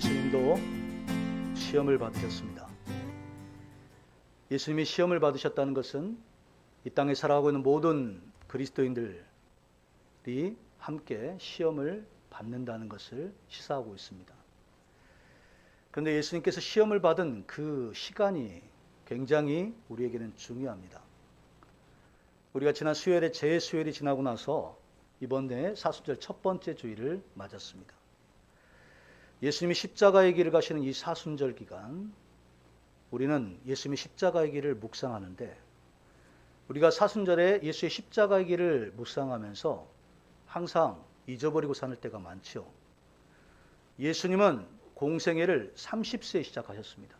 예수님도 시험을 받으셨습니다. 예수님이 시험을 받으셨다는 것은 이 땅에 살아가고 있는 모든 그리스도인들이 함께 시험을 받는다는 것을 시사하고 있습니다. 그런데 예수님께서 시험을 받은 그 시간이 굉장히 우리에게는 중요합니다. 우리가 지난 수요일에 재수요일이 지나고 나서 이번에 사순절 첫 번째 주일을 맞았습니다. 예수님이 십자가의 길을 가시는 이 사순절 기간, 우리는 예수님이 십자가의 길을 묵상하는데, 우리가 사순절에 예수의 십자가의 길을 묵상하면서 항상 잊어버리고 사는 때가 많죠. 예수님은 공생애를 30세에 시작하셨습니다.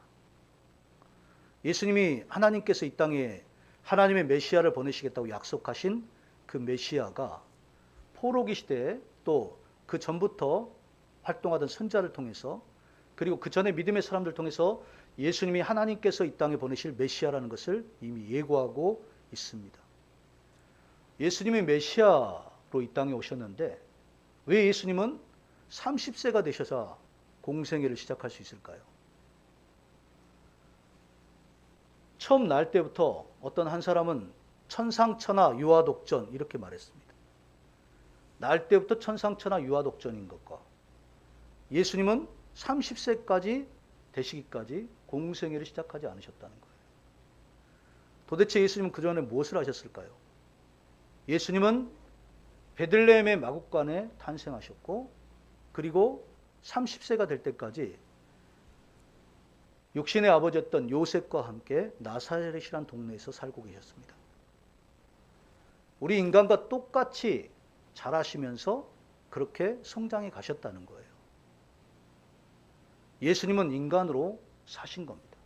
예수님이 하나님께서 이 땅에 하나님의 메시아를 보내시겠다고 약속하신 그 메시아가 포로기 시대에 또 그 전부터 활동하던 선자를 통해서, 그리고 그 전에 믿음의 사람들 통해서 예수님이 하나님께서 이 땅에 보내실 메시아라는 것을 이미 예고하고 있습니다. 예수님이 메시아로 이 땅에 오셨는데 왜 예수님은 30세가 되셔서 공생애를 시작할 수 있을까요? 처음 날 때부터 어떤 한 사람은 천상천하 유아독전 이렇게 말했습니다. 날 때부터 천상천하 유아독전인 것과 예수님은 30세까지 되시기까지 공생애를 시작하지 않으셨다는 거예요. 도대체 예수님은 그 전에 무엇을 하셨을까요? 예수님은 베들레헴의 마국간에 탄생하셨고, 그리고 30세가 될 때까지 육신의 아버지였던 요셉과 함께 나사렛이라는 동네에서 살고 계셨습니다. 우리 인간과 똑같이 자라시면서 그렇게 성장해 가셨다는 거예요. 예수님은 인간으로 사신 겁니다.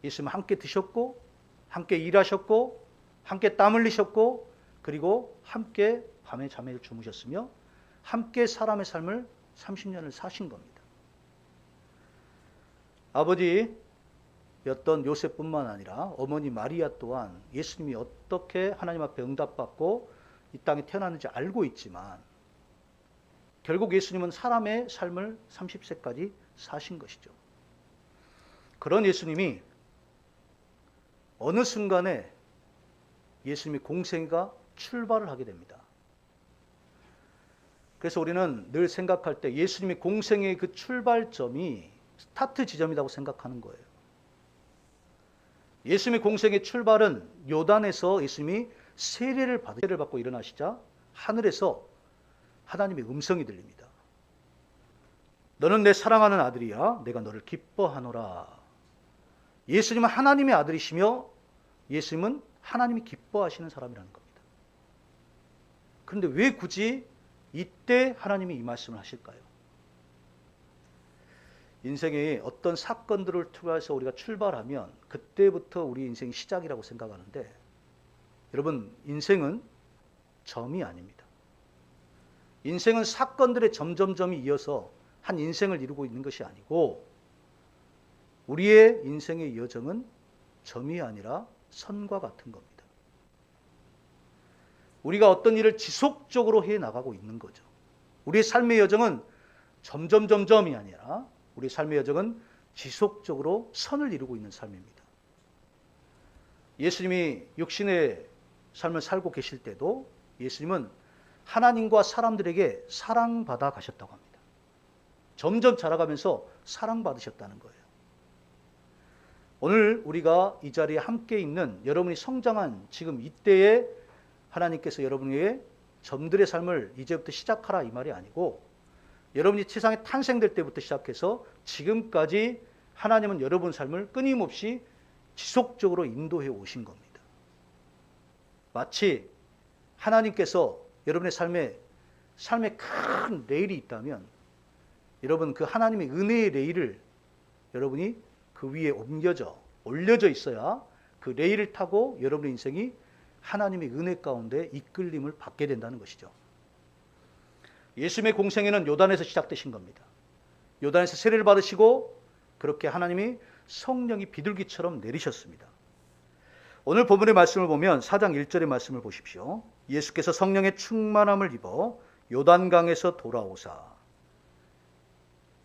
예수님은 함께 드셨고, 함께 일하셨고, 함께 땀 흘리셨고, 그리고 함께 밤에 잠을 주무셨으며 함께 사람의 삶을 30년을 사신 겁니다. 아버지였던 요셉뿐만 아니라 어머니 마리아 또한 예수님이 어떻게 하나님 앞에 응답받고 이 땅에 태어났는지 알고 있지만 결국 예수님은 사람의 삶을 30세까지 사신 것이죠. 그런 예수님이 어느 순간에 예수님의 공생애가 출발을 하게 됩니다. 그래서 우리는 늘 생각할 때 예수님의 공생애의 그 출발점이 스타트 지점이라고 생각하는 거예요. 예수님의 공생의 출발은 요단에서 예수님이 세례를 받고 일어나시자 하늘에서 하나님의 음성이 들립니다. 너는 내 사랑하는 아들이야. 내가 너를 기뻐하노라. 예수님은 하나님의 아들이시며 예수님은 하나님이 기뻐하시는 사람이라는 겁니다. 그런데 왜 굳이 이때 하나님이 이 말씀을 하실까요? 인생에 어떤 사건들을 통해서 우리가 출발하면 그때부터 우리 인생이 시작이라고 생각하는데, 여러분, 인생은 점이 아닙니다. 인생은 사건들의 점점점이 이어서 한 인생을 이루고 있는 것이 아니고, 우리의 인생의 여정은 점이 아니라 선과 같은 겁니다. 우리가 어떤 일을 지속적으로 해 나가고 있는 거죠. 우리의 삶의 여정은 점점점점이 아니라 우리의 삶의 여정은 지속적으로 선을 이루고 있는 삶입니다. 예수님이 육신의 삶을 살고 계실 때도 예수님은 하나님과 사람들에게 사랑받아 가셨다고 합니다. 점점 자라가면서 사랑받으셨다는 거예요. 오늘 우리가 이 자리에 함께 있는 여러분이 성장한 지금 이때에 하나님께서 여러분에게 점들의 삶을 이제부터 시작하라 이 말이 아니고, 여러분이 세상에 탄생될 때부터 시작해서 지금까지 하나님은 여러분 삶을 끊임없이 지속적으로 인도해 오신 겁니다. 마치 하나님께서 여러분의 삶에 큰 레일이 있다면, 여러분 그 하나님의 은혜의 레일을 여러분이 그 위에 올려져 있어야 그 레일을 타고 여러분의 인생이 하나님의 은혜 가운데 이끌림을 받게 된다는 것이죠. 예수님의 공생애는 요단에서 시작되신 겁니다. 요단에서 세례를 받으시고 그렇게 하나님이 성령이 비둘기처럼 내리셨습니다. 오늘 본문의 말씀을 보면 4장 1절의 말씀을 보십시오. 예수께서 성령의 충만함을 입어 요단강에서 돌아오사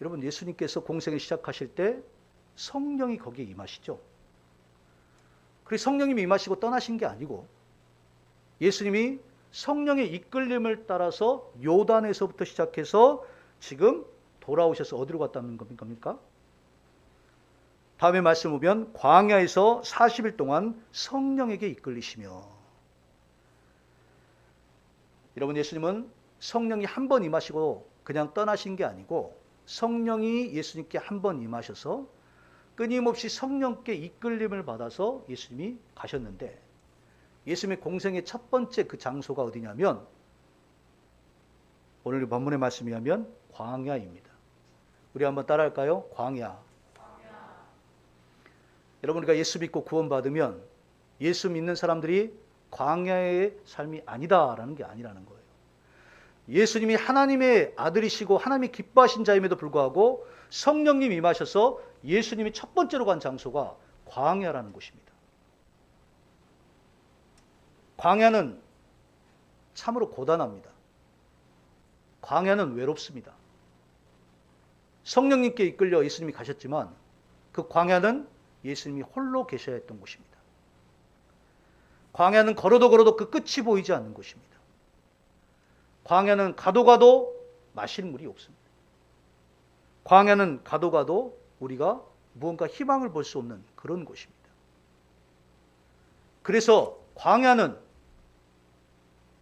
여러분, 예수님께서 공생을 시작하실 때 성령이 거기에 임하시죠. 그리고 성령님이 임하시고 떠나신 게 아니고 예수님이 성령의 이끌림을 따라서 요단에서부터 시작해서 지금 돌아오셔서 어디로 갔다는 겁니까? 다음에 말씀 보면 광야에서 40일 동안 성령에게 이끌리시며, 여러분, 예수님은 성령이 한 번 임하시고 그냥 떠나신 게 아니고 성령이 예수님께 한 번 임하셔서 끊임없이 성령께 이끌림을 받아서 예수님이 가셨는데, 예수님의 공생의 첫 번째 그 장소가 어디냐면 오늘 본문의 말씀에 하면 광야입니다. 우리 한번 따라할까요? 광야. 여러분, 우리가 예수 믿고 구원받으면 예수 믿는 사람들이 광야의 삶이 아니다라는 게 아니라는 거예요. 예수님이 하나님의 아들이시고 하나님이 기뻐하신 자임에도 불구하고 성령님이 임하셔서 예수님이 첫 번째로 간 장소가 광야라는 곳입니다. 광야는 참으로 고단합니다. 광야는 외롭습니다. 성령님께 이끌려 예수님이 가셨지만 그 광야는 예수님이 홀로 계셔야 했던 곳입니다. 광야는 걸어도 그 끝이 보이지 않는 곳입니다. 광야는 가도 마실 물이 없습니다. 광야는 가도 우리가 무언가 희망을 볼 수 없는 그런 곳입니다. 그래서 광야는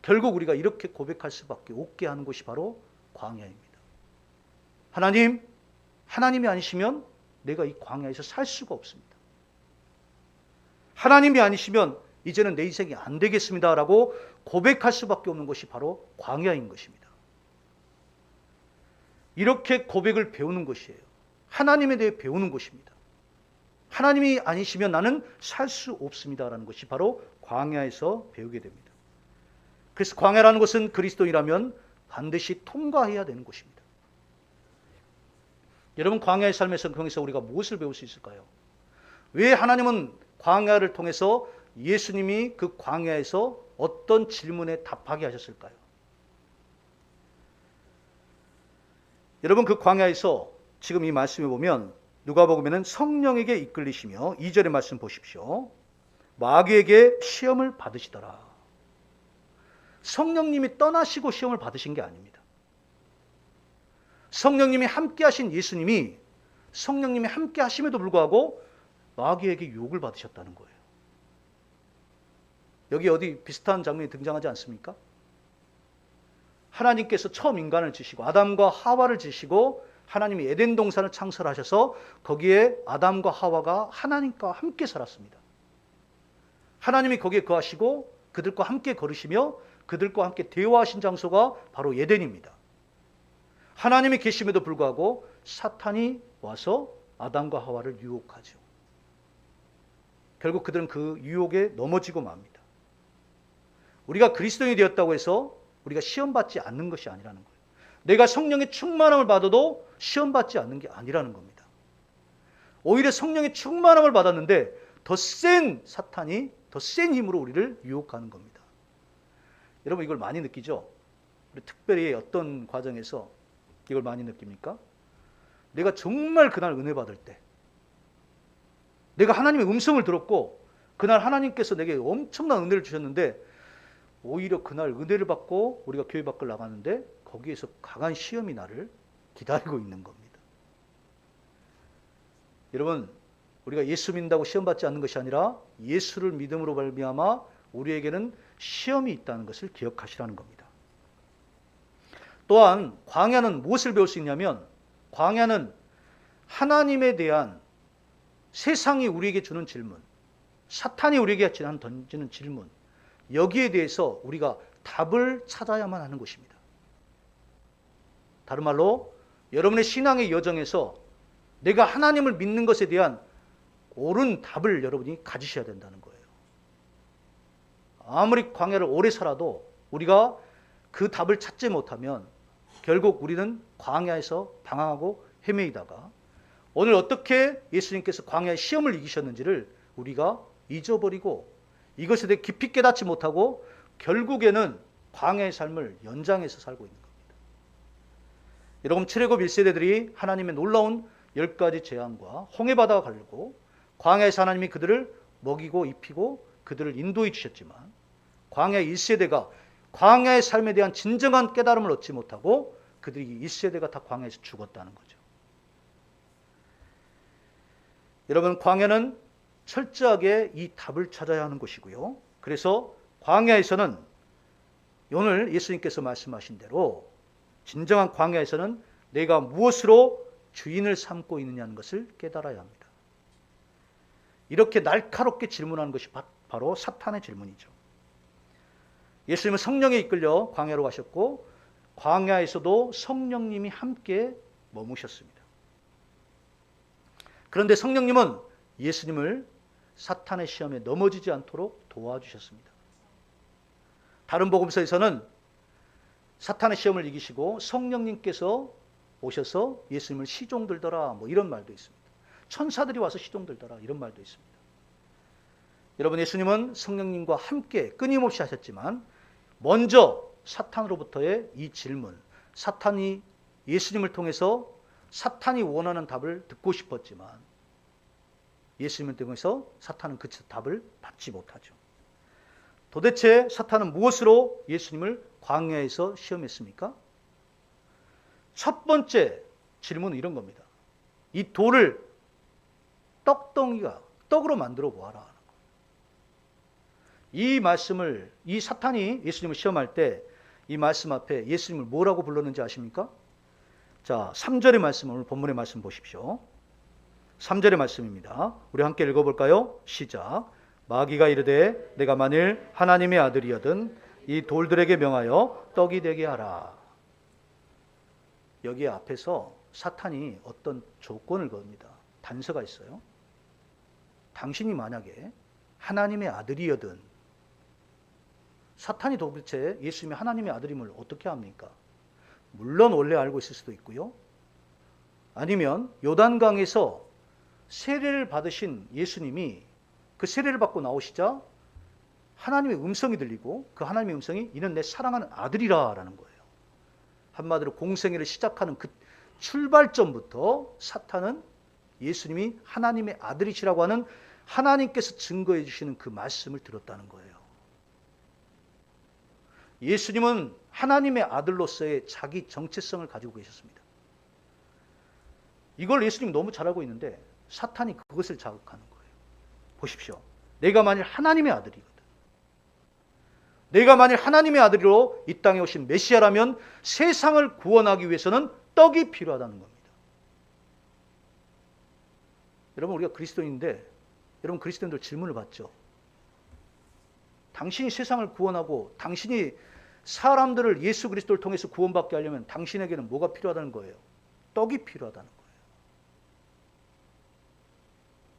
결국 우리가 이렇게 고백할 수밖에 없게 하는 곳이 바로 광야입니다. 하나님이 아니시면 내가 이 광야에서 살 수가 없습니다. 하나님이 아니시면 이제는 내 인생이 안 되겠습니다라고 고백할 수밖에 없는 것이 바로 광야인 것입니다. 이렇게 고백을 배우는 것이에요. 하나님에 대해 배우는 것입니다. 하나님이 아니시면 나는 살 수 없습니다라는 것이 바로 광야에서 배우게 됩니다. 그래서 광야라는 것은 그리스도인이라면 반드시 통과해야 되는 곳입니다. 여러분, 광야의 삶에서 거기서 우리가 무엇을 배울 수 있을까요? 왜 하나님은 광야를 통해서 예수님이 그 광야에서 어떤 질문에 답하게 하셨을까요? 여러분, 그 광야에서 지금 이 말씀에 보면 누가복음에는 성령에게 이끌리시며 2절의 말씀 보십시오. 마귀에게 시험을 받으시더라. 성령님이 떠나시고 시험을 받으신 게 아닙니다. 성령님이 함께 하신 예수님이 성령님이 함께 하심에도 불구하고 마귀에게 유혹을 받으셨다는 거예요. 여기 어디 비슷한 장면이 등장하지 않습니까? 하나님께서 처음 인간을 지으시고 아담과 하와를 지으시고 하나님이 에덴 동산을 창설하셔서 거기에 아담과 하와가 하나님과 함께 살았습니다. 하나님이 거기에 거하시고 그들과 함께 걸으시며 그들과 함께 대화하신 장소가 바로 에덴입니다. 하나님이 계심에도 불구하고 사탄이 와서 아담과 하와를 유혹하죠. 결국 그들은 그 유혹에 넘어지고 맙니다. 우리가 그리스도인이 되었다고 해서 우리가 시험받지 않는 것이 아니라는 거예요. 내가 성령의 충만함을 받아도 시험받지 않는 게 아니라는 겁니다. 오히려 성령의 충만함을 받았는데 더 센 사탄이 더 센 힘으로 우리를 유혹하는 겁니다. 여러분, 이걸 많이 느끼죠? 우리 특별히 어떤 과정에서 이걸 많이 느낍니까? 내가 정말 그날 은혜 받을 때, 내가 하나님의 음성을 들었고 그날 하나님께서 내게 엄청난 은혜를 주셨는데 오히려 그날 은혜를 받고 우리가 교회 밖을 나가는데 거기에서 강한 시험이 나를 기다리고 있는 겁니다. 여러분, 우리가 예수 믿는다고 시험받지 않는 것이 아니라 예수를 믿음으로 말미암아 우리에게는 시험이 있다는 것을 기억하시라는 겁니다. 또한 광야는 무엇을 배울 수 있냐면 광야는 하나님에 대한 세상이 우리에게 주는 질문, 사탄이 우리에게 던지는 질문, 여기에 대해서 우리가 답을 찾아야만 하는 것입니다. 다른 말로 여러분의 신앙의 여정에서 내가 하나님을 믿는 것에 대한 옳은 답을 여러분이 가지셔야 된다는 거예요. 아무리 광야를 오래 살아도 우리가 그 답을 찾지 못하면 결국 우리는 광야에서 방황하고 헤매이다가 오늘 어떻게 예수님께서 광야의 시험을 이기셨는지를 우리가 잊어버리고 이것에 대해 깊이 깨닫지 못하고 결국에는 광야의 삶을 연장해서 살고 있는 겁니다. 여러분 출애굽 1세대들이 하나님의 놀라운 10가지 재앙과 홍해바다가 가르고 광야에서 하나님이 그들을 먹이고 입히고 그들을 인도해 주셨지만 광야 1세대가 광야의 삶에 대한 진정한 깨달음을 얻지 못하고 그들이 1세대가 다 광야에서 죽었다는 거죠. 여러분 광야는 철저하게 이 답을 찾아야 하는 곳이고요. 그래서 광야에서는 오늘 예수님께서 말씀하신 대로 진정한 광야에서는 내가 무엇으로 주인을 삼고 있느냐는 것을 깨달아야 합니다. 이렇게 날카롭게 질문하는 것이 바로 사탄의 질문이죠. 예수님은 성령에 이끌려 광야로 가셨고 광야에서도 성령님이 함께 머무셨습니다. 그런데 성령님은 예수님을 사탄의 시험에 넘어지지 않도록 도와주셨습니다. 다른 복음서에서는 사탄의 시험을 이기시고 성령님께서 오셔서 예수님을 시종들더라 이런 말도 있습니다. 천사들이 와서 시종들더라 이런 말도 있습니다. 여러분 예수님은 성령님과 함께 끊임없이 하셨지만 먼저 사탄으로부터의 이 질문, 사탄이 예수님을 통해서 사탄이 원하는 답을 듣고 싶었지만 예수님을 통해서 사탄은 그 답을 받지 못하죠. 도대체 사탄은 무엇으로 예수님을 광야에서 시험했습니까? 첫 번째 질문은 이런 겁니다. 이 돌을 떡으로 만들어 보아라. 이 말씀을, 이 사탄이 예수님을 시험할 때 이 말씀 앞에 예수님을 뭐라고 불렀는지 아십니까? 자, 3절의 말씀, 오늘 본문의 말씀 보십시오. 3절의 말씀입니다. 우리 함께 읽어볼까요? 시작. 마귀가 이르되 내가 만일 하나님의 아들이여든 이 돌들에게 명하여 떡이 되게 하라. 여기 앞에서 사탄이 어떤 조건을 겁니다. 단서가 있어요. 당신이 만약에 하나님의 아들이여든, 사탄이 도대체 예수님이 하나님의 아들임을 어떻게 합니까? 물론 원래 알고 있을 수도 있고요. 아니면 요단강에서 세례를 받으신 예수님이 그 세례를 받고 나오시자 하나님의 음성이 들리고 그 하나님의 음성이 이는 내 사랑하는 아들이라 라는 거예요. 한마디로 공생애를 시작하는 그 출발점부터 사탄은 예수님이 하나님의 아들이시라고 하는 하나님께서 증거해 주시는 그 말씀을 들었다는 거예요. 예수님은 하나님의 아들로서의 자기 정체성을 가지고 계셨습니다. 이걸 예수님이 너무 잘 알고 있는데 사탄이 그것을 자극하는 거예요. 보십시오. 내가 만일 하나님의 아들이거든, 내가 만일 하나님의 아들로 이 땅에 오신 메시아라면 세상을 구원하기 위해서는 떡이 필요하다는 겁니다. 여러분 우리가 그리스도인인데 여러분 그리스도인들 질문을 받죠. 당신이 세상을 구원하고 당신이 사람들을 예수 그리스도를 통해서 구원받게 하려면 당신에게는 뭐가 필요하다는 거예요? 떡이 필요하다는 거예요.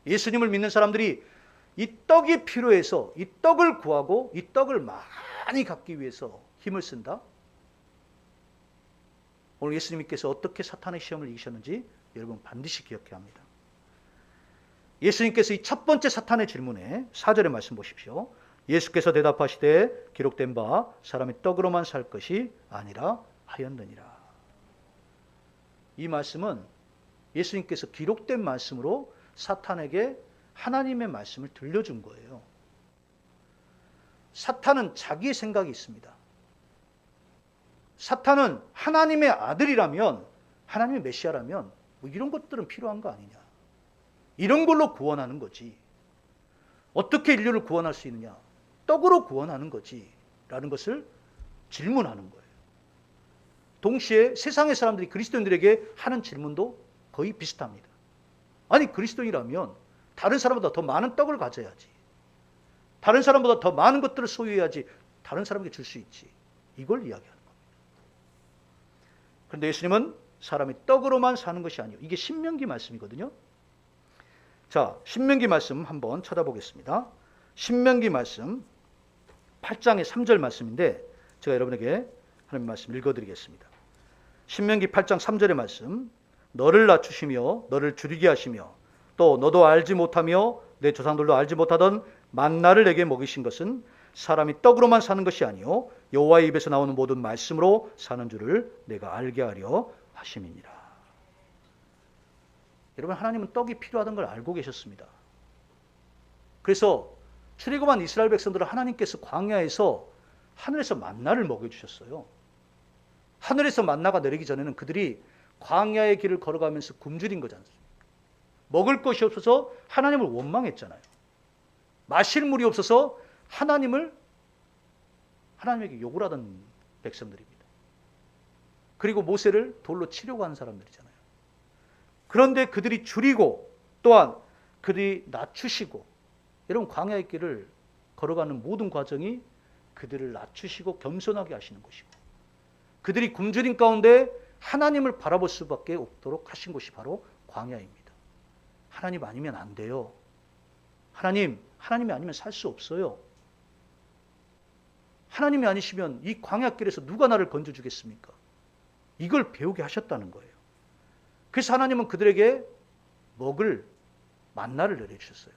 예수님을 믿는 사람들이 이 떡이 필요해서 이 떡을 구하고 이 떡을 많이 갖기 위해서 힘을 쓴다. 오늘 예수님께서 어떻게 사탄의 시험을 이기셨는지 여러분 반드시 기억해야 합니다. 예수님께서 이 첫 번째 사탄의 질문에 4절의 말씀 보십시오. 예수께서 대답하시되 기록된 바 사람이 떡으로만 살 것이 아니라 하였느니라. 이 말씀은 예수님께서 기록된 말씀으로 사탄에게 하나님의 말씀을 들려준 거예요. 사탄은 자기의 생각이 있습니다. 사탄은 하나님의 아들이라면, 하나님의 메시아라면 뭐 이런 것들은 필요한 거 아니냐, 이런 걸로 구원하는 거지, 어떻게 인류를 구원할 수 있느냐, 떡으로 구원하는 거지 라는 것을 질문하는 거예요. 동시에 세상의 사람들이 그리스도인들에게 하는 질문도 거의 비슷합니다. 아니 그리스도인이라면 다른 사람보다 더 많은 떡을 가져야지, 다른 사람보다 더 많은 것들을 소유해야지 다른 사람에게 줄 수 있지, 이걸 이야기하는 겁니다. 그런데 예수님은 사람이 떡으로만 사는 것이 아니에요. 이게 신명기 말씀이거든요. 자, 신명기 말씀 한번 찾아보겠습니다. 신명기 말씀 8장의 3절 말씀인데 제가 여러분에게 하나님 말씀 읽어드리겠습니다. 신명기 8장 3절의 말씀. 너를 낮추시며 너를 줄이게 하시며 또 너도 알지 못하며 내 조상들도 알지 못하던 만나를 내게 먹이신 것은 사람이 떡으로만 사는 것이 아니요 여호와의 입에서 나오는 모든 말씀으로 사는 줄을 내가 알게 하려 하심이니라. 여러분, 하나님은 떡이 필요하던 걸 알고 계셨습니다. 그래서 출애굽한 이스라엘 백성들은 하나님께서 광야에서 하늘에서 만나를 먹여주셨어요. 하늘에서 만나가 내리기 전에는 그들이 광야의 길을 걸어가면서 굶주린 거지 않습니까? 먹을 것이 없어서 하나님을 원망했잖아요. 마실 물이 없어서 하나님에게 욕을 하던 백성들입니다. 그리고 모세를 돌로 치려고 하는 사람들이잖아요. 그런데 그들이 줄이고 또한 그들이 낮추시고, 여러분, 광야의 길을 걸어가는 모든 과정이 그들을 낮추시고 겸손하게 하시는 것이고, 그들이 굶주린 가운데 하나님을 바라볼 수밖에 없도록 하신 것이 바로 광야입니다. 하나님 아니면 안 돼요. 하나님이 아니면 살 수 없어요. 하나님이 아니시면 이 광야길에서 누가 나를 건져주겠습니까? 이걸 배우게 하셨다는 거예요. 그래서 하나님은 그들에게 먹을 만나를 내려주셨어요.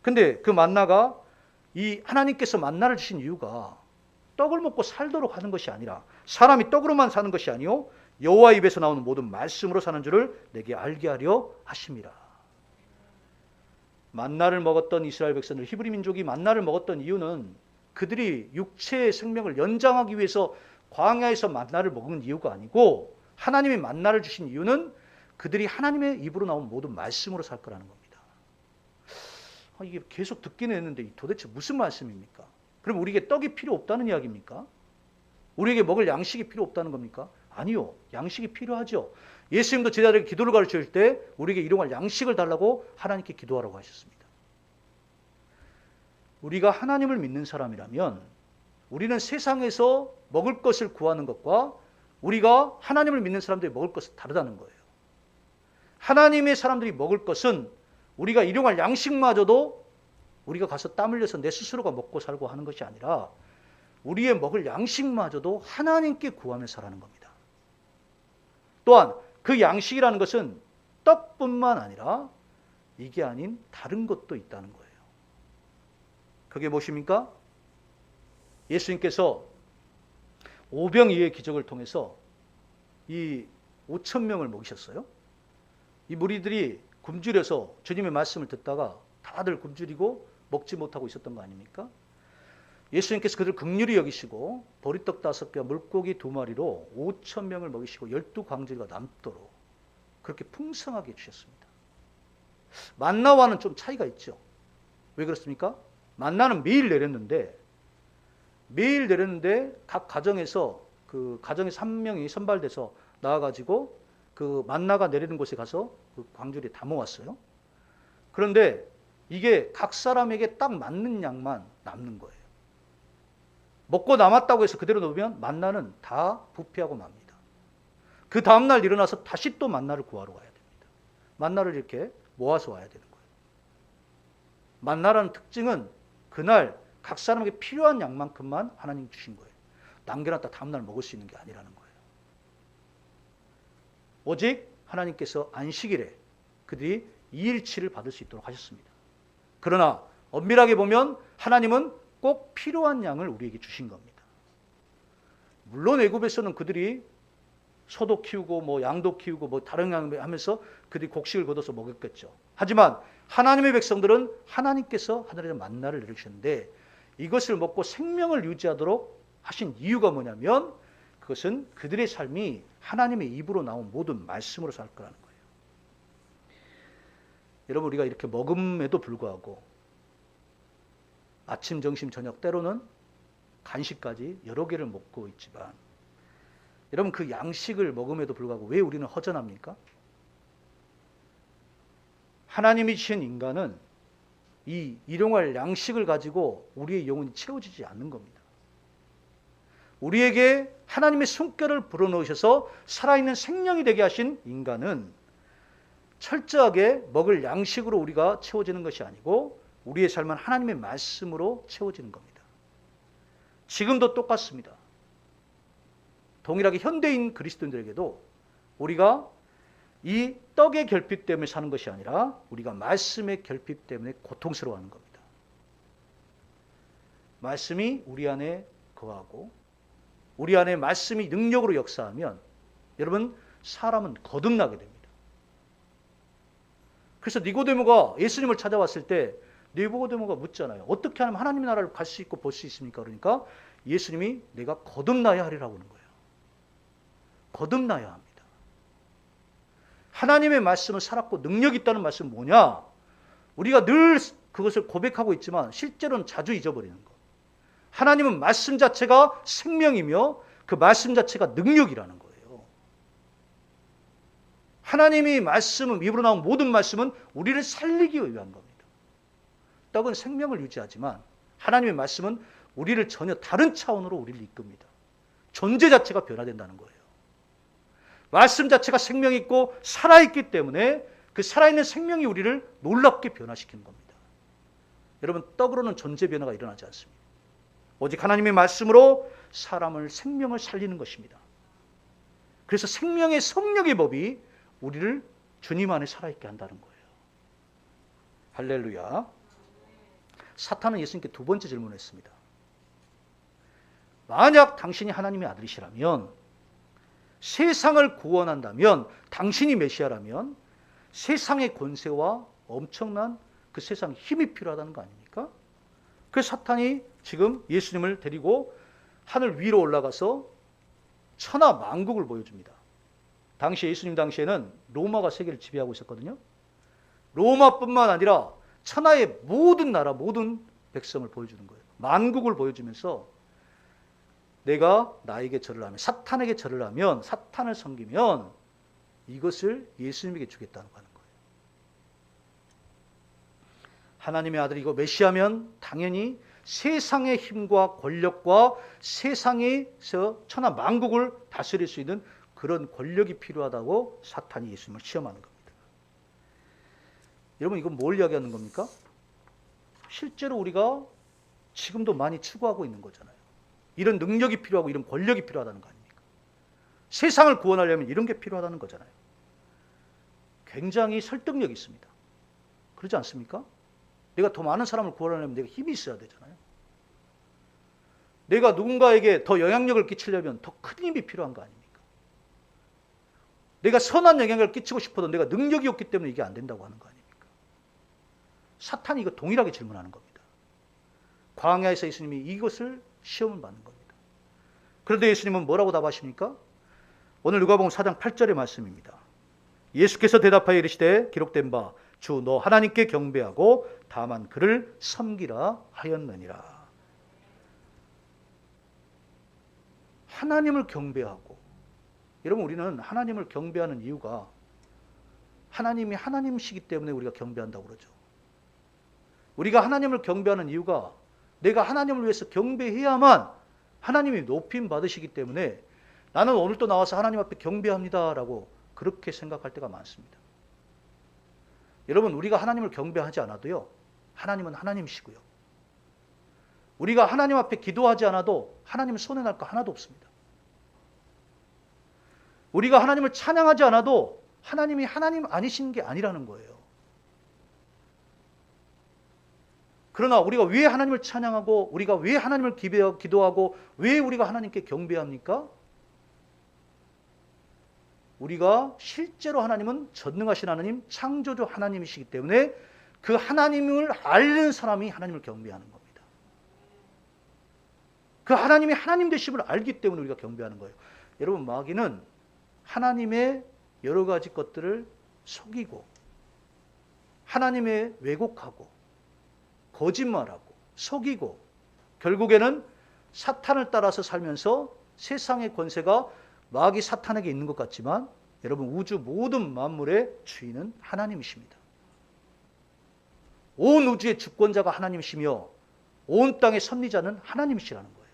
근데 그 만나가, 이 하나님께서 만나를 주신 이유가 떡을 먹고 살도록 하는 것이 아니라, 사람이 떡으로만 사는 것이 아니요 여호와 입에서 나오는 모든 말씀으로 사는 줄을 내게 알게 하려 하심이라. 만나를 먹었던 이스라엘 백성들, 히브리 민족이 만나를 먹었던 이유는 그들이 육체의 생명을 연장하기 위해서 광야에서 만나를 먹은 이유가 아니고, 하나님이 만나를 주신 이유는 그들이 하나님의 입으로 나온 모든 말씀으로 살 거라는 겁니다. 이게 계속 듣기는 했는데 도대체 무슨 말씀입니까? 그럼 우리에게 떡이 필요 없다는 이야기입니까? 우리에게 먹을 양식이 필요 없다는 겁니까? 아니요. 양식이 필요하죠. 예수님도 제자들에게 기도를 가르칠 때 우리에게 일용할 양식을 달라고 하나님께 기도하라고 하셨습니다. 우리가 하나님을 믿는 사람이라면 우리는 세상에서 먹을 것을 구하는 것과 우리가 하나님을 믿는 사람들이 먹을 것은 다르다는 거예요. 하나님의 사람들이 먹을 것은 우리가 일용할 양식마저도 우리가 가서 땀 흘려서 내 스스로가 먹고 살고 하는 것이 아니라 우리의 먹을 양식마저도 하나님께 구하며 살아가는 겁니다. 또한 그 양식이라는 것은 떡뿐만 아니라 이게 아닌 다른 것도 있다는 거예요. 그게 무엇입니까? 예수님께서 오병이어의 기적을 통해서 이 5천 명을 먹이셨어요. 이 무리들이 굶주려서 주님의 말씀을 듣다가 다들 굶주리고 먹지 못하고 있었던 거 아닙니까? 예수님께서 그들을 긍휼히 여기시고 보리떡 5개와 물고기 2마리로 5천 명을 먹이시고 12광주리가 남도록 그렇게 풍성하게 주셨습니다. 만나와는 좀 차이가 있죠. 왜 그렇습니까? 만나는 매일 내렸는데 각 가정에서 한 명이 선발돼서 나와가지고 그 만나가 내리는 곳에 가서 그 광주리에 담아왔어요. 그런데 이게 각 사람에게 딱 맞는 양만 남는 거예요. 먹고 남았다고 해서 그대로 놓으면 만나는 다 부패하고 맙니다. 그 다음날 일어나서 다시 또 만나를 구하러 가야 됩니다. 만나를 이렇게 모아서 와야 되는 거예요. 만나라는 특징은 그날 각 사람에게 필요한 양만큼만 하나님 주신 거예요. 남겨놨다 다음날 먹을 수 있는 게 아니라는 거예요. 오직 하나님께서 안식일에 그들이 2일치를 받을 수 있도록 하셨습니다. 그러나 엄밀하게 보면 하나님은 꼭 필요한 양을 우리에게 주신 겁니다. 물론 애굽에서는 그들이 소도 키우고 양도 키우고 다른 양 하면서 그들이 곡식을 거둬서 먹였겠죠. 하지만 하나님의 백성들은 하나님께서 하늘에서 만나를 내려주셨는데 이것을 먹고 생명을 유지하도록 하신 이유가 뭐냐면 그것은 그들의 삶이 하나님의 입으로 나온 모든 말씀으로 살 거라는 거예요. 여러분, 우리가 이렇게 먹음에도 불구하고 아침, 점심, 저녁 때로는 간식까지 여러 개를 먹고 있지만 여러분, 그 양식을 먹음에도 불구하고 왜 우리는 허전합니까? 하나님이 주신 인간은 이 일용할 양식을 가지고 우리의 영혼이 채워지지 않는 겁니다. 우리에게 하나님의 숨결을 불어넣으셔서 살아있는 생명이 되게 하신 인간은 철저하게 먹을 양식으로 우리가 채워지는 것이 아니고 우리의 삶은 하나님의 말씀으로 채워지는 겁니다. 지금도 똑같습니다. 동일하게 현대인 그리스도인들에게도 우리가 이 떡의 결핍 때문에 사는 것이 아니라 우리가 말씀의 결핍 때문에 고통스러워하는 겁니다. 말씀이 우리 안에 거하고 우리 안에 말씀이 능력으로 역사하면 여러분 사람은 거듭나게 됩니다. 그래서 니고데모가 예수님을 찾아왔을 때 니고데모가 묻잖아요. 어떻게 하면 하나님의 나라를 갈 수 있고 볼 수 있습니까? 그러니까 예수님이 내가 거듭나야 하리라고 하는 거예요. 거듭나야 합니다. 하나님의 말씀을 살았고 능력이 있다는 말씀은 뭐냐? 우리가 늘 그것을 고백하고 있지만 실제로는 자주 잊어버리는 것. 하나님은 말씀 자체가 생명이며 그 말씀 자체가 능력이라는 거예요. 하나님이 말씀은, 입으로 나온 모든 말씀은 우리를 살리기 위한 겁니다. 떡은 생명을 유지하지만 하나님의 말씀은 우리를 전혀 다른 차원으로 우리를 이끕니다. 존재 자체가 변화된다는 거예요. 말씀 자체가 생명이 있고 살아있기 때문에 그 살아있는 생명이 우리를 놀랍게 변화시키는 겁니다. 여러분, 떡으로는 존재 변화가 일어나지 않습니다. 오직 하나님의 말씀으로 사람을 생명을 살리는 것입니다. 그래서 생명의 성령의 법이 우리를 주님 안에 살아있게 한다는 거예요. 할렐루야. 사탄은 예수님께 두 번째 질문을 했습니다. 만약 당신이 하나님의 아들이시라면, 세상을 구원한다면, 당신이 메시아라면 세상의 권세와 엄청난 그 세상의 힘이 필요하다는 거 아닙니까? 그래서 사탄이 지금 예수님을 데리고 하늘 위로 올라가서 천하 만국을 보여줍니다. 당시 예수님 당시에는 로마가 세계를 지배하고 있었거든요. 로마뿐만 아니라 천하의 모든 나라, 모든 백성을 보여주는 거예요. 만국을 보여주면서 내가 나에게 절을 하면, 사탄에게 절을 하면, 사탄을 섬기면 이것을 예수님에게 주겠다는 거 하는 거예요. 하나님의 아들이고 메시아면 당연히 세상의 힘과 권력과 세상에서 천하 만국을 다스릴 수 있는 그런 권력이 필요하다고 사탄이 예수님을 시험하는 겁니다. 여러분, 이건 뭘 이야기하는 겁니까? 실제로 우리가 지금도 많이 추구하고 있는 거잖아요. 이런 능력이 필요하고 이런 권력이 필요하다는 거 아닙니까? 세상을 구원하려면 이런 게 필요하다는 거잖아요. 굉장히 설득력이 있습니다. 그러지 않습니까? 내가 더 많은 사람을 구원하려면 내가 힘이 있어야 되잖아요. 내가 누군가에게 더 영향력을 끼치려면 더 큰 힘이 필요한 거 아닙니까? 내가 선한 영향력을 끼치고 싶어도 내가 능력이 없기 때문에 이게 안 된다고 하는 거 아닙니까? 사탄이 이거 동일하게 질문하는 겁니다. 광야에서 예수님이 이것을 시험을 받는 겁니다. 그런데 예수님은 뭐라고 답하십니까? 오늘 누가복음 4장 8절의 말씀입니다. 예수께서 대답하여 이르시되 기록된 바 주 너 하나님께 경배하고 다만 그를 섬기라 하였느니라. 하나님을 경배하고, 여러분, 우리는 하나님을 경배하는 이유가 하나님이 하나님이시기 때문에 우리가 경배한다고 그러죠. 우리가 하나님을 경배하는 이유가 내가 하나님을 위해서 경배해야만 하나님이 높임 받으시기 때문에 나는 오늘 또 나와서 하나님 앞에 경배합니다라고 그렇게 생각할 때가 많습니다. 여러분, 우리가 하나님을 경배하지 않아도요, 하나님은 하나님이시고요. 우리가 하나님 앞에 기도하지 않아도 하나님은 손해날 거 하나도 없습니다. 우리가 하나님을 찬양하지 않아도 하나님이 하나님 아니신 게 아니라는 거예요. 그러나 우리가 왜 하나님을 찬양하고 우리가 왜 하나님을 기도하고 왜 우리가 하나님께 경배합니까? 우리가 실제로 하나님은 전능하신 하나님, 창조주 하나님이시기 때문에 그 하나님을 아는 사람이 하나님을 경배하는 겁니다. 그 하나님이 하나님 되심을 알기 때문에 우리가 경배하는 거예요. 여러분, 마귀는 하나님의 여러 가지 것들을 속이고 하나님의 왜곡하고 거짓말하고 속이고 결국에는 사탄을 따라서 살면서 세상의 권세가 마귀 사탄에게 있는 것 같지만 여러분, 우주 모든 만물의 주인은 하나님이십니다. 온 우주의 주권자가 하나님이시며 온 땅의 섭리자는 하나님이시라는 거예요.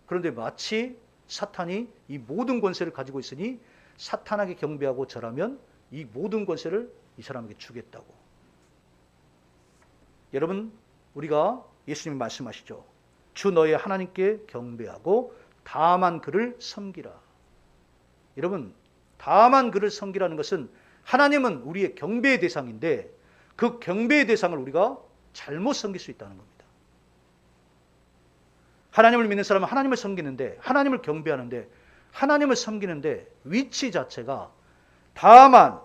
그런데 마치 사탄이 이 모든 권세를 가지고 있으니 사탄에게 경배하고 절하면 이 모든 권세를 이 사람에게 주겠다고. 여러분, 우리가 예수님이 말씀하시죠. 주 너의 하나님께 경배하고 다만 그를 섬기라. 여러분, 다만 그를 섬기라는 것은 하나님은 우리의 경배의 대상인데 그 경배의 대상을 우리가 잘못 섬길 수 있다는 겁니다. 하나님을 믿는 사람은 하나님을 섬기는데, 하나님을 경배하는데 하나님을 섬기는데 위치 자체가 다만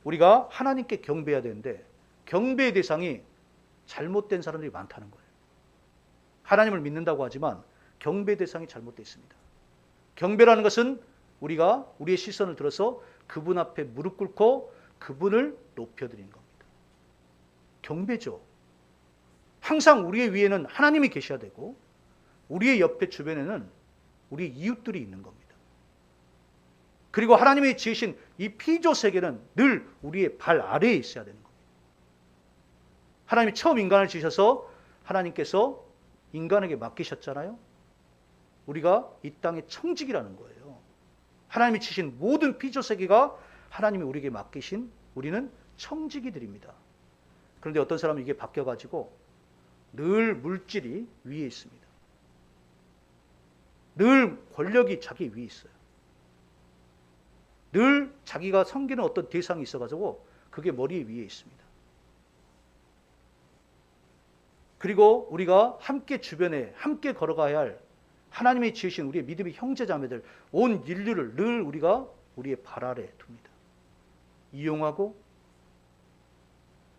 우리가 하나님께 경배해야 되는데 경배의 대상이 잘못된 사람들이 많다는 거예요. 하나님을 믿는다고 하지만 경배 대상이 잘못되어 있습니다. 경배라는 것은 우리가 우리의 시선을 들어서 그분 앞에 무릎 꿇고 그분을 높여드리는 겁니다. 경배죠. 항상 우리의 위에는 하나님이 계셔야 되고 우리의 옆에 주변에는 우리의 이웃들이 있는 겁니다. 그리고 하나님이 지으신 이 피조 세계는 늘 우리의 발 아래에 있어야 되는 겁니다. 하나님이 처음 인간을 지으셔서 하나님께서 인간에게 맡기셨잖아요. 우리가 이 땅의 청직이라는 거예요. 하나님이 지으신 모든 피조 세계가 하나님이 우리에게 맡기신 우리는 청지기들입니다. 그런데 어떤 사람은 이게 바뀌어가지고 늘 물질이 위에 있습니다. 늘 권력이 자기 위에 있어요. 늘 자기가 섬기는 어떤 대상이 있어가지고 그게 머리 위에 있습니다. 그리고 우리가 함께 주변에 함께 걸어가야 할 하나님이 지으신 우리의 믿음의 형제자매들 온 인류를 늘 우리가 우리의 발 아래 둡니다. 이용하고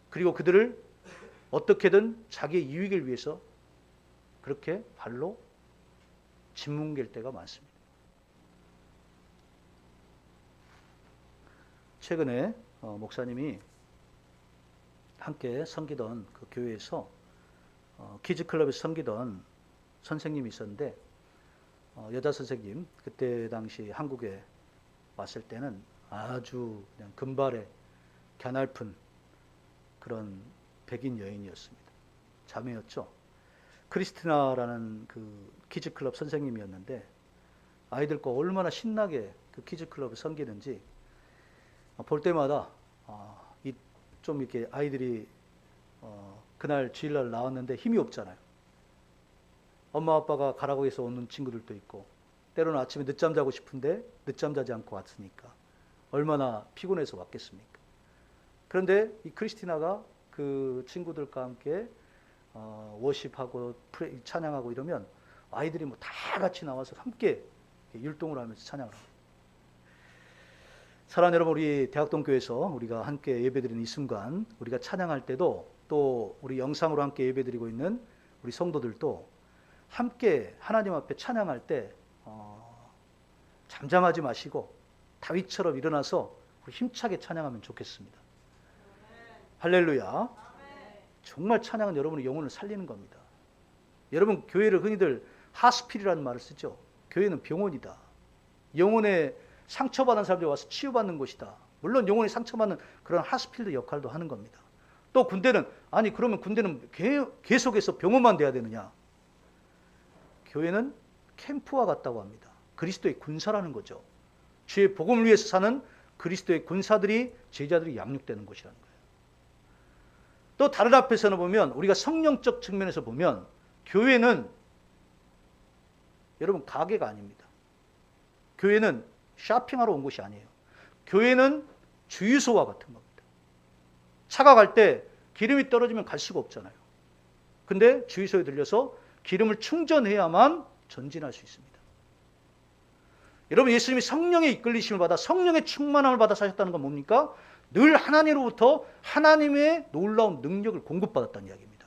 그리고 그들을 어떻게든 자기의 이익을 위해서 그렇게 발로 짓뭉갤 때가 많습니다. 최근에 목사님이 함께 섬기던 그 교회에서 키즈클럽에서 섬기던 선생님이 있었는데 여자 선생님 그때 당시 한국에 왔을 때는 아주 그냥 금발에 갸냘픈 그런 백인 여인이었습니다. 자매였죠. 크리스티나라는 그 키즈클럽 선생님이었는데 아이들과 얼마나 신나게 그 키즈클럽을 섬기는지 볼 때마다 좀 이렇게 아이들이 그날 주일날 나왔는데 힘이 없잖아요. 엄마 아빠가 가라고 해서 오는 친구들도 있고 때로는 아침에 늦잠 자고 싶은데 늦잠 자지 않고 왔으니까 얼마나 피곤해서 왔겠습니까. 그런데 이 크리스티나가 그 친구들과 함께 워십하고 찬양하고 이러면 아이들이 뭐 다 같이 나와서 함께 율동을 하면서 찬양을 합니다. 사랑하는 여러분, 우리 대학동교회에서 우리가 함께 예배드리는 이 순간 우리가 찬양할 때도 또 우리 영상으로 함께 예배드리고 있는 우리 성도들도 함께 하나님 앞에 찬양할 때 잠잠하지 마시고 다윗처럼 일어나서 우리 힘차게 찬양하면 좋겠습니다. 할렐루야. 정말 찬양은 여러분의 영혼을 살리는 겁니다. 여러분 교회를 흔히들 하스필이라는 말을 쓰죠. 교회는 병원이다. 영혼에 상처받은 사람들이 와서 치유받는 곳이다. 물론 영혼에 상처받는 그런 하스필드 역할도 하는 겁니다. 또 군대는 아니 그러면 군대는 계속해서 병원만 돼야 되느냐. 교회는 캠프와 같다고 합니다. 그리스도의 군사라는 거죠. 주의 복음을 위해서 사는 그리스도의 군사들이 제자들이 양육되는 곳이라는 거예요. 또 다른 앞에서는 보면 우리가 성령적 측면에서 보면 교회는 여러분 가게가 아닙니다. 교회는 쇼핑하러 온 곳이 아니에요. 교회는 주유소와 같은 겁니다. 차가 갈 때 기름이 떨어지면 갈 수가 없잖아요. 근데 주유소에 들려서 기름을 충전해야만 전진할 수 있습니다. 여러분 예수님이 성령의 이끌리심을 받아 성령의 충만함을 받아 사셨다는 건 뭡니까? 늘 하나님으로부터 하나님의 놀라운 능력을 공급받았다는 이야기입니다.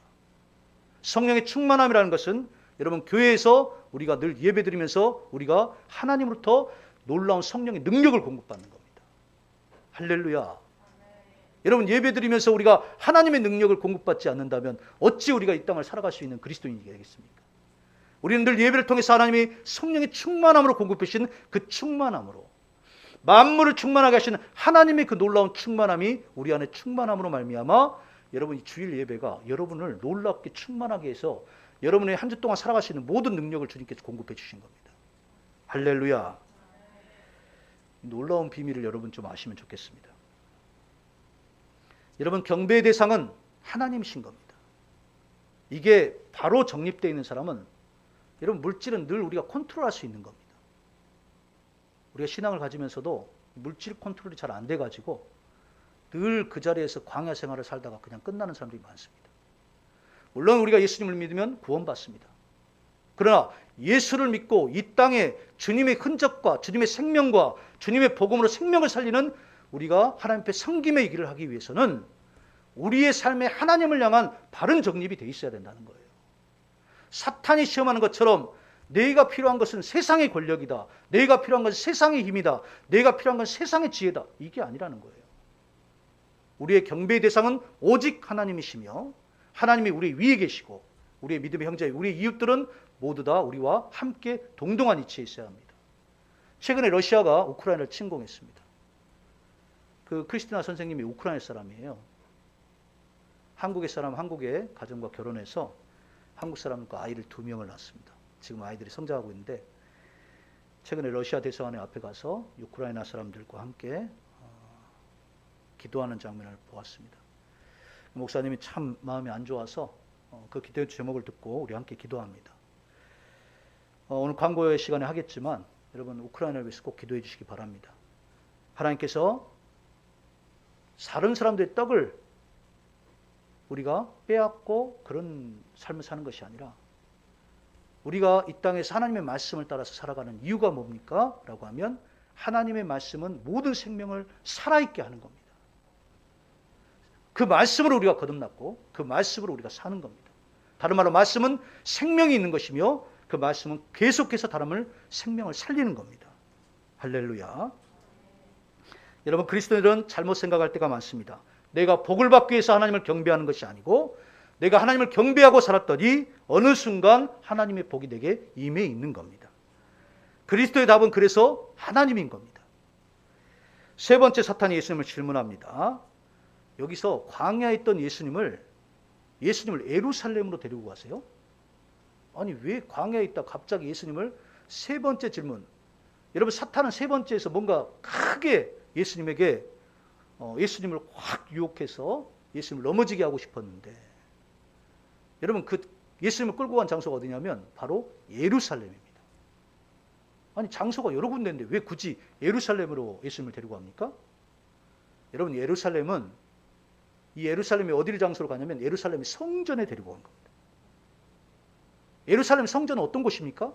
성령의 충만함이라는 것은 여러분 교회에서 우리가 늘 예배드리면서 우리가 하나님으로부터 놀라운 성령의 능력을 공급받는 겁니다. 할렐루야. 여러분 예배드리면서 우리가 하나님의 능력을 공급받지 않는다면 어찌 우리가 이 땅을 살아갈 수 있는 그리스도인이 되겠습니까? 우리는 늘 예배를 통해서 하나님이 성령의 충만함으로 공급해 주신 그 충만함으로 만물을 충만하게 하시는 하나님의 그 놀라운 충만함이 우리 안에 충만함으로 말미암아 여러분 이 주일 예배가 여러분을 놀랍게 충만하게 해서 여러분의 한 주 동안 살아갈 수 있는 모든 능력을 주님께서 공급해 주신 겁니다. 할렐루야. 놀라운 비밀을 여러분 좀 아시면 좋겠습니다. 여러분 경배의 대상은 하나님이신 겁니다. 이게 바로 정립되어 있는 사람은 여러분 물질은 늘 우리가 컨트롤할 수 있는 겁니다. 우리가 신앙을 가지면서도 물질 컨트롤이 잘 안 돼가지고 늘 그 자리에서 광야 생활을 살다가 그냥 끝나는 사람들이 많습니다. 물론 우리가 예수님을 믿으면 구원받습니다. 그러나 예수를 믿고 이 땅에 주님의 흔적과 주님의 생명과 주님의 복음으로 생명을 살리는 우리가 하나님 앞에 섬김의 일을 하기 위해서는 우리의 삶에 하나님을 향한 바른 정립이 돼 있어야 된다는 거예요. 사탄이 시험하는 것처럼 내가 필요한 것은 세상의 권력이다, 내가 필요한 것은 세상의 힘이다, 내가 필요한 것은 세상의 지혜다, 이게 아니라는 거예요. 우리의 경배의 대상은 오직 하나님이시며 하나님이 우리 위에 계시고 우리의 믿음의 형제, 우리의 이웃들은 모두 다 우리와 함께 동등한 위치에 있어야 합니다. 최근에 러시아가 우크라이나를 침공했습니다. 그 크리스티나 선생님이 우크라이나 사람이에요. 한국의 사람, 한국의 가정과 결혼해서 한국 사람과 아이를 2명을 낳았습니다. 지금 아이들이 성장하고 있는데 최근에 러시아 대사관의 앞에 가서 우크라이나 사람들과 함께 기도하는 장면을 보았습니다. 목사님이 참 마음이 안 좋아서 그 기도의 제목을 듣고 우리 함께 기도합니다. 오늘 광고의 시간에 하겠지만 여러분 우크라이나를 위해서 꼭 기도해 주시기 바랍니다. 하나님께서 다른 사람들의 떡을 우리가 빼앗고 그런 삶을 사는 것이 아니라 우리가 이 땅에서 하나님의 말씀을 따라서 살아가는 이유가 뭡니까? 라고 하면 하나님의 말씀은 모든 생명을 살아있게 하는 겁니다. 그 말씀으로 우리가 거듭났고 그 말씀으로 우리가 사는 겁니다. 다른 말로 말씀은 생명이 있는 것이며 그 말씀은 계속해서 사람을 생명을 살리는 겁니다. 할렐루야. 여러분 그리스도인들은 잘못 생각할 때가 많습니다. 내가 복을 받기 위해서 하나님을 경배하는 것이 아니고 내가 하나님을 경배하고 살았더니 어느 순간 하나님의 복이 내게 임해 있는 겁니다. 그리스도의 답은 그래서 하나님인 겁니다. 세 번째 사탄이 예수님을 질문합니다. 여기서 광야에 있던 예수님을 예루살렘으로 데리고 가세요? 아니 왜 광야에 있다 갑자기 예수님을 세 번째 질문. 여러분 사탄은 세 번째에서 뭔가 크게 예수님에게 예수님을 확 유혹해서 예수님을 넘어지게 하고 싶었는데 여러분 그 예수님을 끌고 간 장소가 어디냐면 바로 예루살렘입니다. 아니 장소가 여러 군데인데 왜 굳이 예루살렘으로 예수님을 데리고 갑니까? 여러분 이 예루살렘이 어디를 장소로 가냐면 예루살렘의 성전에 데리고 간 겁니다. 예루살렘 성전은 어떤 곳입니까?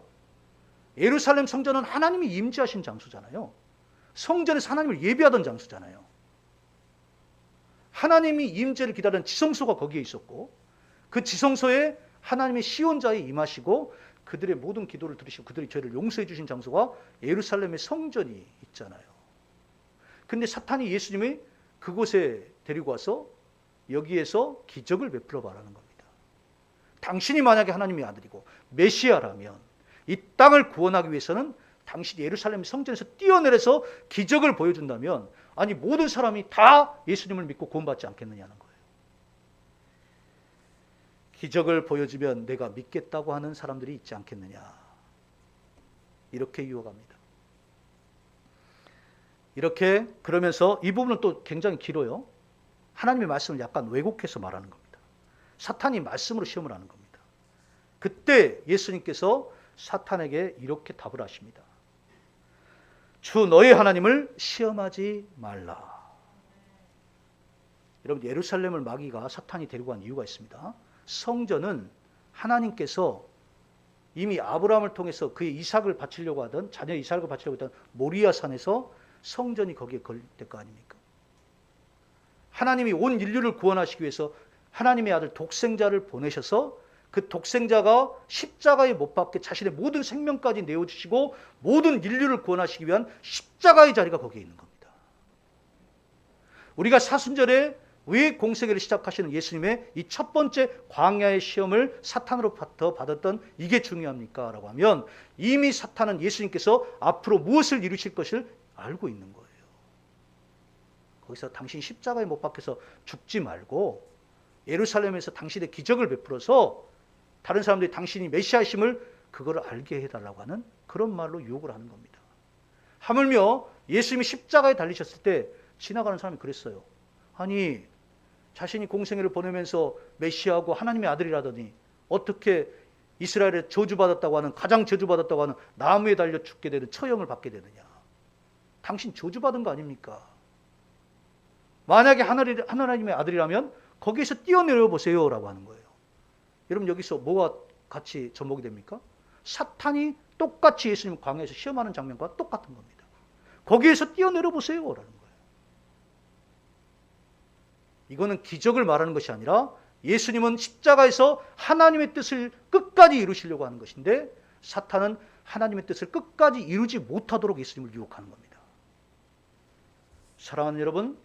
예루살렘 성전은 하나님이 임재하신 장소잖아요. 성전에서 하나님을 예배하던 장소잖아요. 하나님이 임재를 기다리는 지성소가 거기에 있었고 그 지성소에 하나님의 시온자에 임하시고 그들의 모든 기도를 들으시고 그들의 죄를 용서해 주신 장소가 예루살렘의 성전이 있잖아요. 근데 사탄이 예수님이 그곳에 데리고 와서 여기에서 기적을 베풀어 봐라는 겁니다. 당신이 만약에 하나님의 아들이고 메시아라면 이 땅을 구원하기 위해서는 당신이 예루살렘 성전에서 뛰어내려서 기적을 보여준다면 아니 모든 사람이 다 예수님을 믿고 구원받지 않겠느냐는 거예요. 기적을 보여주면 내가 믿겠다고 하는 사람들이 있지 않겠느냐. 이렇게 유혹합니다. 이렇게 그러면서 이 부분은 또 굉장히 길어요. 하나님의 말씀을 약간 왜곡해서 말하는 겁니다. 사탄이 말씀으로 시험을 하는 겁니다. 그때 예수님께서 사탄에게 이렇게 답을 하십니다. 주 너의 하나님을 시험하지 말라. 여러분 예루살렘을 마귀가 사탄이 데리고 간 이유가 있습니다. 성전은 하나님께서 이미 아브라함을 통해서 그의 이삭을 바치려고 하던 자녀 이삭을 바치려고 했던 모리아 산에서 성전이 거기에 걸릴 거 아닙니까? 하나님이 온 인류를 구원하시기 위해서 하나님의 아들 독생자를 보내셔서 그 독생자가 십자가에 못 박게 자신의 모든 생명까지 내어주시고 모든 인류를 구원하시기 위한 십자가의 자리가 거기에 있는 겁니다. 우리가 사순절에 왜 공생애를 시작하시는 예수님의 이 첫 번째 광야의 시험을 사탄으로부터 받았던 이게 중요합니까? 라고 하면 이미 사탄은 예수님께서 앞으로 무엇을 이루실 것을 알고 있는 거예요. 거기서 당신 십자가에 못 박혀서 죽지 말고 예루살렘에서 당신의 기적을 베풀어서 다른 사람들이 당신이 메시아심을 그걸 알게 해달라고 하는 그런 말로 유혹을 하는 겁니다. 하물며 예수님이 십자가에 달리셨을 때 지나가는 사람이 그랬어요. 아니 자신이 공생애를 보내면서 메시아고 하나님의 아들이라더니 어떻게 이스라엘에 저주받았다고 하는 가장 저주받았다고 하는 나무에 달려 죽게 되는 처형을 받게 되느냐. 당신 저주받은 거 아닙니까? 만약에 하나님의 아들이라면 거기에서 뛰어내려 보세요 라고 하는 거예요. 여러분 여기서 뭐가 같이 접목이 됩니까? 사탄이 똑같이 예수님 광야에서 시험하는 장면과 똑같은 겁니다. 거기에서 뛰어내려 보세요 라는 거예요. 이거는 기적을 말하는 것이 아니라 예수님은 십자가에서 하나님의 뜻을 끝까지 이루시려고 하는 것인데 사탄은 하나님의 뜻을 끝까지 이루지 못하도록 예수님을 유혹하는 겁니다. 사랑하는 여러분,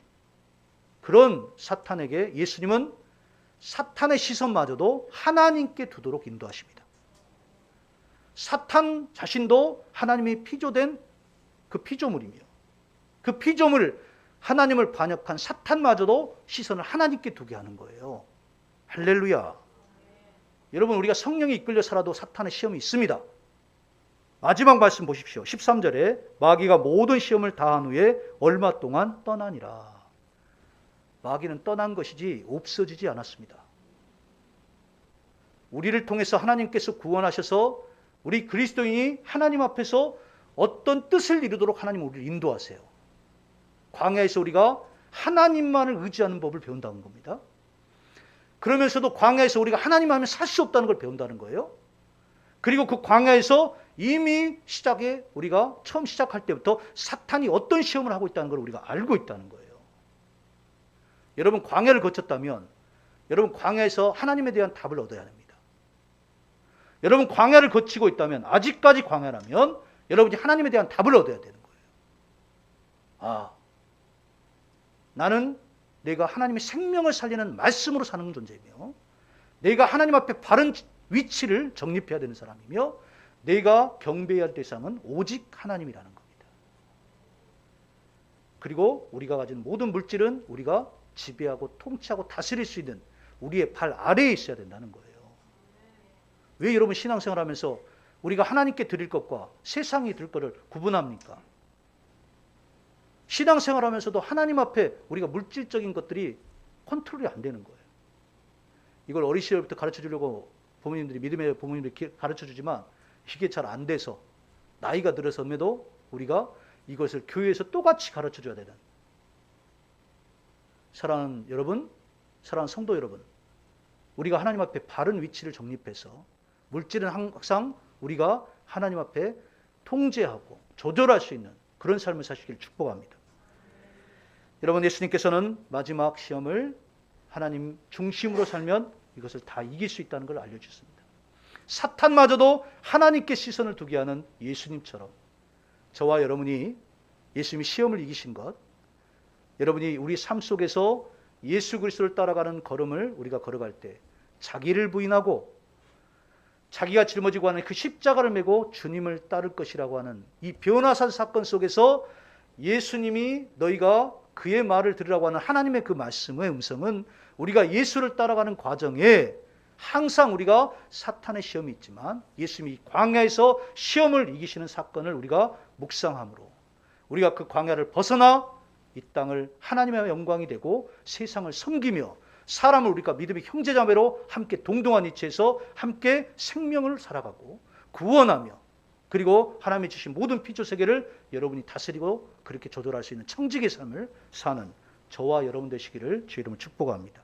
그런 사탄에게 예수님은 사탄의 시선마저도 하나님께 두도록 인도하십니다. 사탄 자신도 하나님이 피조된 그 피조물이며 그 피조물 하나님을 반역한 사탄마저도 시선을 하나님께 두게 하는 거예요. 할렐루야. 여러분, 우리가 성령에 이끌려 살아도 사탄의 시험이 있습니다. 마지막 말씀 보십시오. 13절에 마귀가 모든 시험을 다한 후에 얼마 동안 떠나니라. 마귀는 떠난 것이지 없어지지 않았습니다. 우리를 통해서 하나님께서 구원하셔서 우리 그리스도인이 하나님 앞에서 어떤 뜻을 이루도록 하나님은 우리를 인도하세요. 광야에서 우리가 하나님만을 의지하는 법을 배운다는 겁니다. 그러면서도 광야에서 우리가 하나님만 하면 살 수 없다는 걸 배운다는 거예요. 그리고 그 광야에서 이미 시작에 우리가 처음 시작할 때부터 사탄이 어떤 시험을 하고 있다는 걸 우리가 알고 있다는 거예요. 여러분, 광야를 거쳤다면 여러분 광야에서 하나님에 대한 답을 얻어야 합니다. 여러분, 광야를 거치고 있다면, 아직까지 광야라면 여러분이 하나님에 대한 답을 얻어야 되는 거예요. 아, 나는 내가 하나님의 생명을 살리는 말씀으로 사는 존재이며 내가 하나님 앞에 바른 위치를 정립해야 되는 사람이며 내가 경배해야 할 대상은 오직 하나님이라는 겁니다. 그리고 우리가 가진 모든 물질은 우리가 지배하고 통치하고 다스릴 수 있는 우리의 발 아래에 있어야 된다는 거예요. 왜 여러분 신앙생활하면서 우리가 하나님께 드릴 것과 세상이 드릴 것을 구분합니까? 신앙생활하면서도 하나님 앞에 우리가 물질적인 것들이 컨트롤이 안 되는 거예요. 이걸 어린 시절부터 가르쳐주려고 부모님들이, 믿음의 부모님들이 가르쳐주지만 이게 잘 안 돼서 나이가 들어서에도 우리가 이것을 교회에서 똑같이 가르쳐줘야 되는, 사랑하는 여러분, 사랑하는 성도 여러분, 우리가 하나님 앞에 바른 위치를 정립해서 물질은 항상 우리가 하나님 앞에 통제하고 조절할 수 있는 그런 삶을 사시길 축복합니다. 여러분, 예수님께서는 마지막 시험을 하나님 중심으로 살면 이것을 다 이길 수 있다는 걸 알려주셨습니다. 사탄마저도 하나님께 시선을 두게 하는 예수님처럼 저와 여러분이 예수님이 시험을 이기신 것, 여러분이 우리 삶 속에서 예수 그리스도를 따라가는 걸음을 우리가 걸어갈 때 자기를 부인하고 자기가 짊어지고 하는 그 십자가를 메고 주님을 따를 것이라고 하는 이 변화산 사건 속에서 예수님이 너희가 그의 말을 들으라고 하는 하나님의 그 말씀의 음성은 우리가 예수를 따라가는 과정에 항상 우리가 사탄의 시험이 있지만 예수님이 광야에서 시험을 이기시는 사건을 우리가 묵상함으로 우리가 그 광야를 벗어나 이 땅을 하나님의 영광이 되고 세상을 섬기며 사람을 우리가 믿음의 형제자매로 함께 동등한 위치에서 함께 생명을 살아가고 구원하며 그리고 하나님이 주신 모든 피조 세계를 여러분이 다스리고 그렇게 조절할 수 있는 청지기의 삶을 사는 저와 여러분 되시기를 주의 이름으로 축복합니다.